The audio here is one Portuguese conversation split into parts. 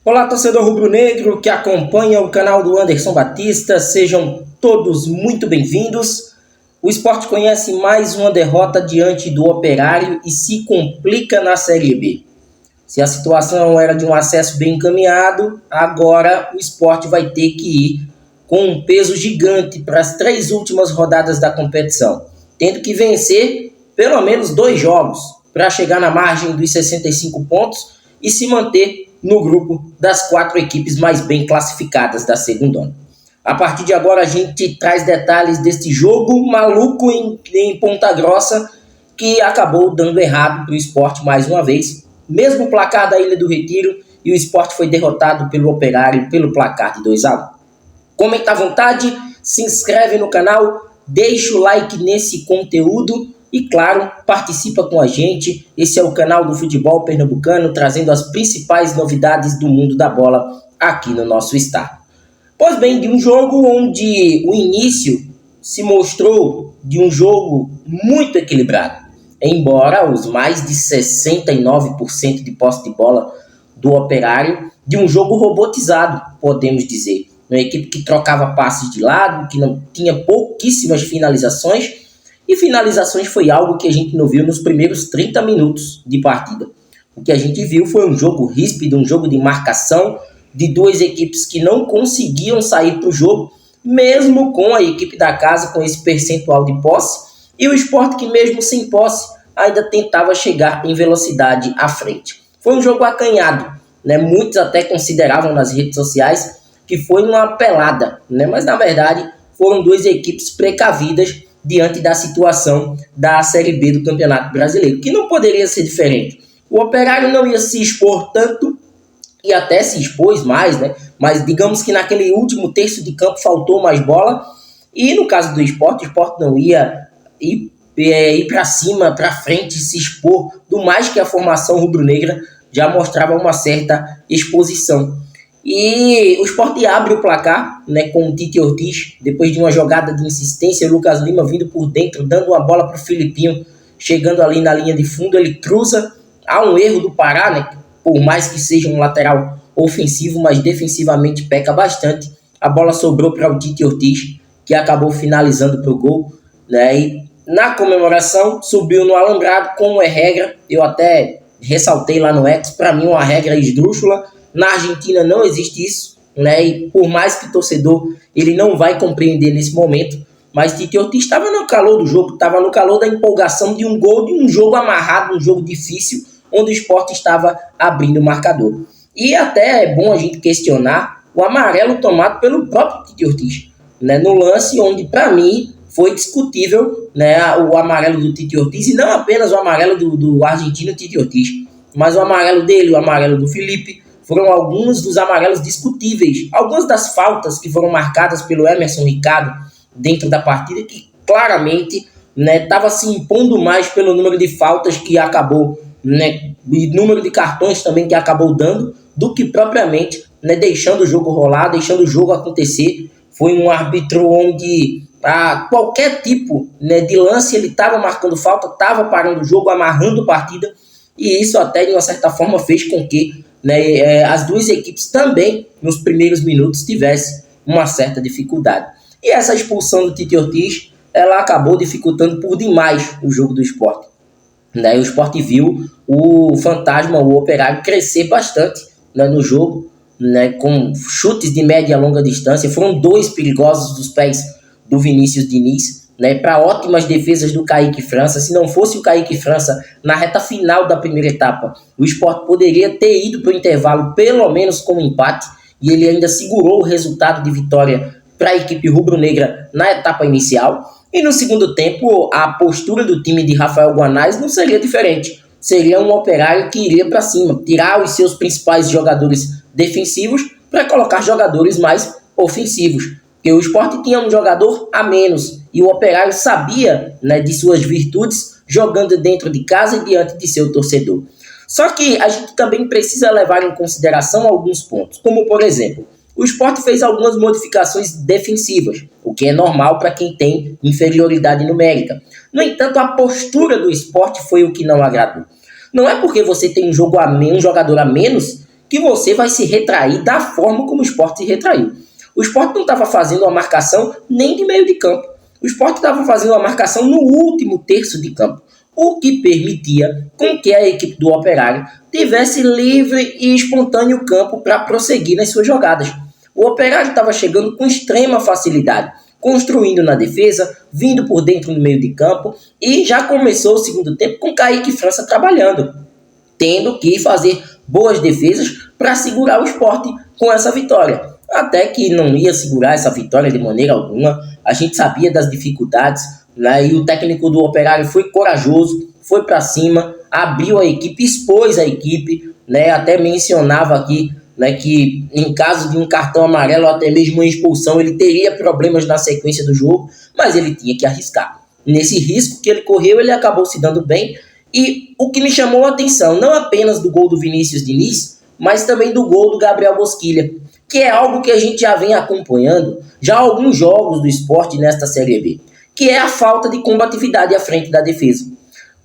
Olá, torcedor rubro-negro que acompanha o canal do Anderson Batista, sejam todos muito bem-vindos. O Sport conhece mais uma derrota diante do Operário e se complica na Série B. Se a situação era de um acesso bem encaminhado, agora o Sport vai ter que ir com um peso gigante para as 3 últimas rodadas da competição, tendo que vencer pelo menos 2 jogos para chegar na margem dos 65 pontos e se manter no grupo das 4 equipes mais bem classificadas da segundona. A partir de agora a gente traz detalhes desse jogo maluco em Ponta Grossa que acabou dando errado para o Sport mais uma vez. Mesmo placar da Ilha do Retiro e o Sport foi derrotado pelo Operário pelo placar de 2-1. Comenta à vontade, se inscreve no canal, deixa o like nesse conteúdo e, claro, participa com a gente. Esse é o canal do futebol pernambucano, trazendo as principais novidades do mundo da bola aqui no nosso estado. Pois bem, de um jogo onde o início se mostrou de um jogo muito equilibrado, embora os mais de 69% de posse de bola do Operário, de um jogo robotizado, podemos dizer. Uma equipe que trocava passes de lado, que não tinha pouquíssimas finalizações, e finalizações foi algo que a gente não viu nos primeiros 30 minutos de partida. O que a gente viu foi um jogo ríspido, um jogo de marcação, de 2 equipes que não conseguiam sair para o jogo, mesmo com a equipe da casa com esse percentual de posse, e o Sport que mesmo sem posse ainda tentava chegar em velocidade à frente. Foi um jogo acanhado, né? Muitos até consideravam nas redes sociais que foi uma pelada, né? Mas na verdade foram 2 equipes precavidas diante da situação da Série B do Campeonato Brasileiro, que não poderia ser diferente. O Operário não ia se expor tanto, e até se expôs mais, né? Mas digamos que naquele último terço de campo faltou mais bola, e no caso do Sport, o Sport não ia ir para cima, para frente, se expor, do mais que a formação rubro-negra já mostrava uma certa exposição. E o Sport abre o placar, né, com o Tite Ortiz, depois de uma jogada de insistência, o Lucas Lima vindo por dentro, dando uma bola para o Filipinho, chegando ali na linha de fundo, ele cruza. Há um erro do Pará, né, por mais que seja um lateral ofensivo, mas defensivamente peca bastante. A bola sobrou para o Tite Ortiz, que acabou finalizando para o gol, né, e na comemoração subiu no alambrado, como é regra. Eu até ressaltei lá no X, para mim uma regra esdrúxula. Na Argentina não existe isso, né? E por mais que o torcedor ele não vai compreender nesse momento, mas Tite Ortiz estava no calor do jogo, estava no calor da empolgação de um gol, de um jogo amarrado, um jogo difícil, onde o Sport estava abrindo o marcador. E até é bom a gente questionar o amarelo tomado pelo próprio Tite Ortiz, né? No lance onde, para mim, foi discutível, né, o amarelo do Tite Ortiz, e não apenas o amarelo do argentino Tite Ortiz, mas o amarelo dele, o amarelo do Felipe. Foram alguns dos amarelos discutíveis, algumas das faltas que foram marcadas pelo Emerson Ricardo dentro da partida, que claramente estava, né, se impondo mais pelo número de faltas que acabou, né, e número de cartões também que acabou dando, do que propriamente, né, deixando o jogo rolar, deixando o jogo acontecer. Foi um árbitro onde qualquer tipo, né, de lance ele estava marcando falta, estava parando o jogo, amarrando a partida, e isso até de uma certa forma fez com que, né, as 2 equipes também nos primeiros minutos tivessem uma certa dificuldade. E essa expulsão do Tite Ortiz, ela acabou dificultando por demais o jogo do Sport, né? O Sport viu o fantasma, o Operário, crescer bastante, né, no jogo, né, com chutes de média e longa distância. Foram 2 perigosos dos pés do Vinícius Diniz, né, para ótimas defesas do Kaique França. Se não fosse o Kaique França na reta final da primeira etapa, o Sport poderia ter ido para o intervalo pelo menos com um empate, e ele ainda segurou o resultado de vitória para a equipe rubro-negra na etapa inicial. E no segundo tempo, a postura do time de Rafael Guanais não seria diferente. Seria um Operário que iria para cima, tirar os seus principais jogadores defensivos para colocar jogadores mais ofensivos. Porque o Sport tinha um jogador a menos e o Operário sabia, né, de suas virtudes jogando dentro de casa e diante de seu torcedor. Só que a gente também precisa levar em consideração alguns pontos, como por exemplo, o Sport fez algumas modificações defensivas, o que é normal para quem tem inferioridade numérica. No entanto, a postura do Sport foi o que não agradou. Não é porque você tem um jogador a menos que você vai se retrair da forma como o Sport se retraiu. O Sport não estava fazendo uma marcação nem de meio de campo. O Sport estava fazendo uma marcação no último terço de campo, o que permitia com que a equipe do Operário tivesse livre e espontâneo campo para prosseguir nas suas jogadas. O Operário estava chegando com extrema facilidade, construindo na defesa, vindo por dentro no meio de campo, e já começou o segundo tempo com Kaique França trabalhando, tendo que fazer boas defesas para segurar o Sport com essa vitória. Até que não ia segurar essa vitória de maneira alguma, a gente sabia das dificuldades, né? E o técnico do Operário foi corajoso, foi para cima, abriu a equipe, expôs a equipe, né? Até mencionava aqui, né, que em caso de um cartão amarelo ou até mesmo uma expulsão, ele teria problemas na sequência do jogo, mas ele tinha que arriscar. Nesse risco que ele correu, ele acabou se dando bem, e o que me chamou a atenção, não apenas do gol do Vinícius Diniz, mas também do gol do Gabriel Bosquilha, que é algo que a gente já vem acompanhando já há alguns jogos do Sport nesta Série B, que é a falta de combatividade à frente da defesa.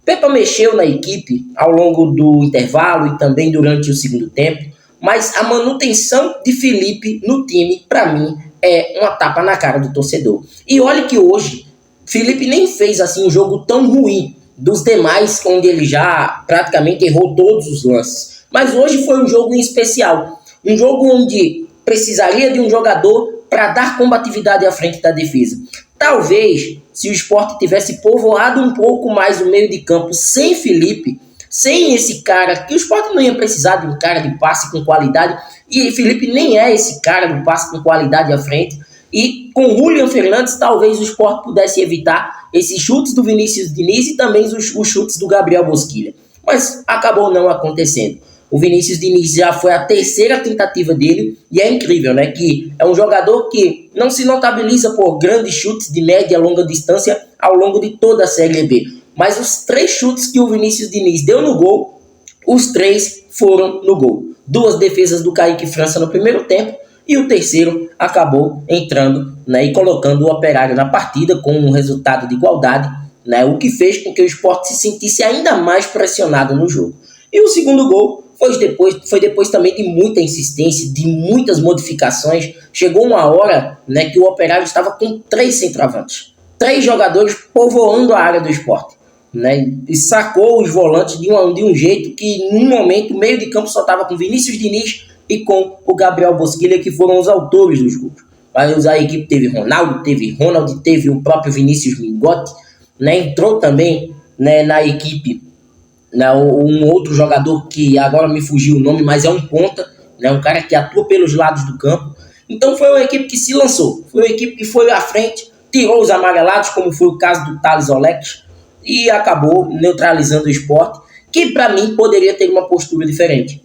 Pepa mexeu na equipe ao longo do intervalo e também durante o segundo tempo, mas a manutenção de Felipe no time, para mim, é uma tapa na cara do torcedor. E olha que hoje, Felipe nem fez assim um jogo tão ruim dos demais, onde ele já praticamente errou todos os lances. Mas hoje foi um jogo em especial, um jogo onde precisaria de um jogador para dar combatividade à frente da defesa. Talvez, se o Sport tivesse povoado um pouco mais o meio de campo sem Felipe, sem esse cara, que o Sport não ia precisar de um cara de passe com qualidade, e Felipe nem é esse cara do passe com qualidade à frente, e com Julian Fernandes talvez o Sport pudesse evitar esses chutes do Vinícius Diniz e também os chutes do Gabriel Bosquilha. Mas acabou não acontecendo. O Vinícius Diniz já foi a terceira tentativa dele, e é incrível, né? Que é um jogador que não se notabiliza por grandes chutes de média e longa distância ao longo de toda a Série B. Mas os 3 chutes que o Vinícius Diniz deu no gol, os 3 foram no gol. 2 defesas do Kaique França no primeiro tempo, e o terceiro acabou entrando, né, e colocando o Operário na partida com um resultado de igualdade, né, o que fez com que o Sport se sentisse ainda mais pressionado no jogo. E o segundo gol foi depois também de muita insistência, de muitas modificações. Chegou uma hora, né, que o Operário estava com 3 centroavantes, 3 jogadores povoando a área do Sport, né, e sacou os volantes de um jeito que, num momento, o meio de campo só estava com Vinícius Diniz e com o Gabriel Bosquilha, que foram os autores dos gols. Mas a equipe teve Ronaldo, teve Ronald, teve o próprio Vinícius Mingotti, né, entrou também, né, na equipe, né, um outro jogador que agora me fugiu o nome, mas é um ponta, né, um cara que atua pelos lados do campo. Então foi uma equipe que se lançou, foi uma equipe que foi à frente, tirou os amarelados, como foi o caso do Thales Olex, e acabou neutralizando o Sport, que para mim poderia ter uma postura diferente.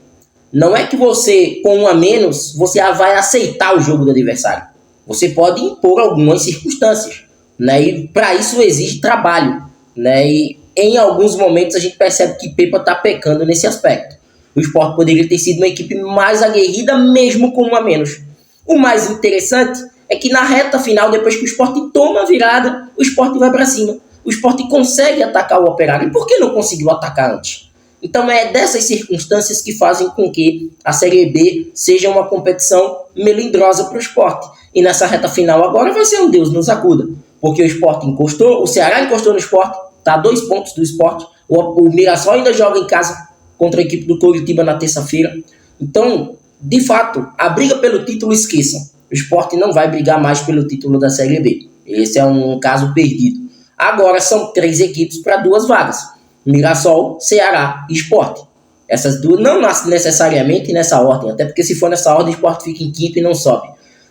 Não é que você, com 1 a menos, você vai aceitar o jogo do adversário. Você pode impor algumas circunstâncias, né, e para isso exige trabalho, né, e em alguns momentos a gente percebe que Pepa está pecando nesse aspecto. O Sport poderia ter sido uma equipe mais aguerrida, mesmo com 1 a menos. O mais interessante é que na reta final, depois que o Sport toma a virada, o Sport vai para cima. O Sport consegue atacar o Operário. E por que não conseguiu atacar antes? Então é dessas circunstâncias que fazem com que a Série B seja uma competição melindrosa para o Sport. E nessa reta final agora vai ser um Deus nos acuda. Porque o Sport encostou, o Ceará encostou no Sport, está a 2 pontos do Sport. O Mirassol ainda joga em casa contra a equipe do Coritiba na terça-feira. Então, de fato, a briga pelo título esqueçam. O Sport não vai brigar mais pelo título da Série B. Esse é um caso perdido. Agora são 3 equipes para 2 vagas. Mirassol, Ceará e Sport. Essas duas não necessariamente nessa ordem, até porque se for nessa ordem, o Sport fica em quinto e não sobe.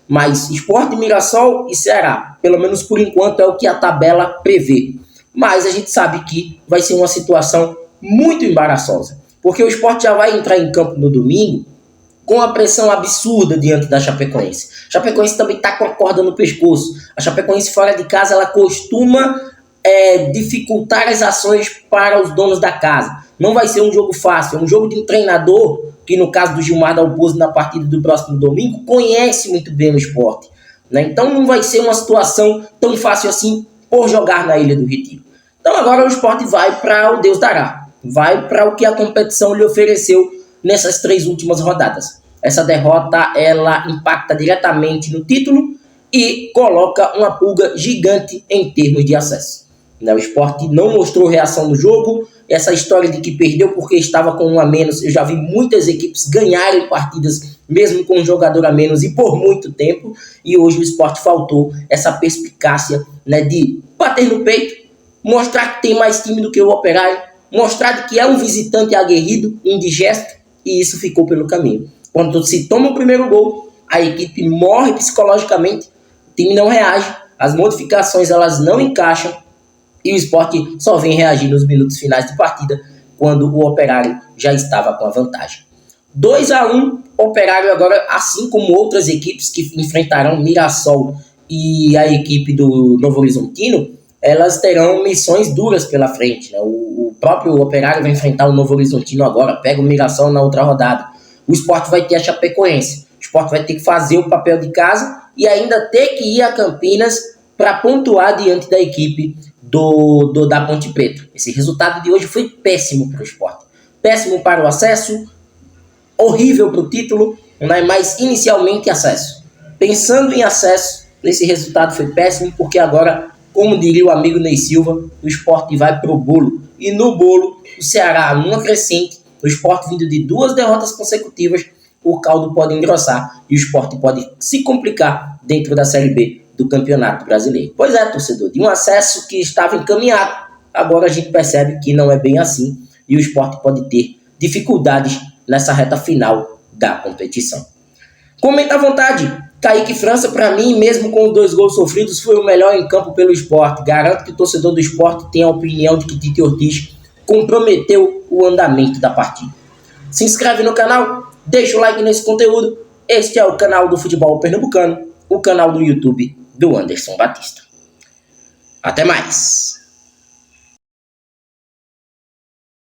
Mas Sport, Mirassol e Ceará, pelo menos por enquanto, é o que a tabela prevê. Mas a gente sabe que vai ser uma situação muito embaraçosa, porque o Sport já vai entrar em campo no domingo com a pressão absurda diante da Chapecoense. A Chapecoense também está com a corda no pescoço. A Chapecoense fora de casa, ela costuma dificultar as ações para os donos da casa. Não vai ser um jogo fácil, é um jogo de um treinador que, no caso do Gilmar Dalpozo, na partida do próximo domingo, conhece muito bem o Sport, né? Então não vai ser uma situação tão fácil assim por jogar na Ilha do Retiro. Então agora o Sport vai para o Deus dará, vai para o que a competição lhe ofereceu nessas 3 últimas rodadas. Essa derrota ela impacta diretamente no título e coloca uma pulga gigante em termos de acesso. O Sport não mostrou reação no jogo. Essa história de que perdeu porque estava com 1 a menos, eu já vi muitas equipes ganharem partidas mesmo com um jogador a menos e por muito tempo, e hoje o Sport faltou essa perspicácia, de bater no peito, mostrar que tem mais time do que o Operário, mostrar que é um visitante aguerrido, indigesto, e isso ficou pelo caminho. Quando se toma o primeiro gol, a equipe morre psicologicamente, o time não reage, as modificações elas não encaixam, e o Sport só vem reagir nos minutos finais de partida, quando o Operário já estava com a vantagem. 2 a 1, Operário agora, assim como outras equipes que enfrentarão Mirassol e a equipe do Novo Horizontino, elas terão missões duras pela frente. O próprio Operário vai enfrentar o Novo Horizontino agora, pega o Mirassol na outra rodada. O Sport vai ter a Chapecoense. O Sport vai ter que fazer o papel de casa e ainda ter que ir a Campinas para pontuar diante da equipe da Ponte Preta. Esse resultado de hoje foi péssimo para o Sport. Péssimo para o acesso, horrível para o título, mas inicialmente acesso. Pensando em acesso, esse resultado foi péssimo, porque agora, como diria o amigo Ney Silva, o Sport vai para o bolo. E no bolo, o Ceará numa crescente, o Sport vindo de 2 derrotas consecutivas, o caldo pode engrossar e o Sport pode se complicar dentro da Série B do Campeonato Brasileiro. Pois é, torcedor, de um acesso que estava encaminhado, agora a gente percebe que não é bem assim e o Sport pode ter dificuldades nessa reta final da competição. Comenta à vontade. Kaique França, para mim, mesmo com os 2 gols sofridos, foi o melhor em campo pelo Sport. Garanto que o torcedor do Sport tem a opinião de que Tite Ortiz comprometeu o andamento da partida. Se inscreve no canal, deixa o like nesse conteúdo. Este é o canal do Futebol Pernambucano, o canal do YouTube do Anderson Batista. Até mais!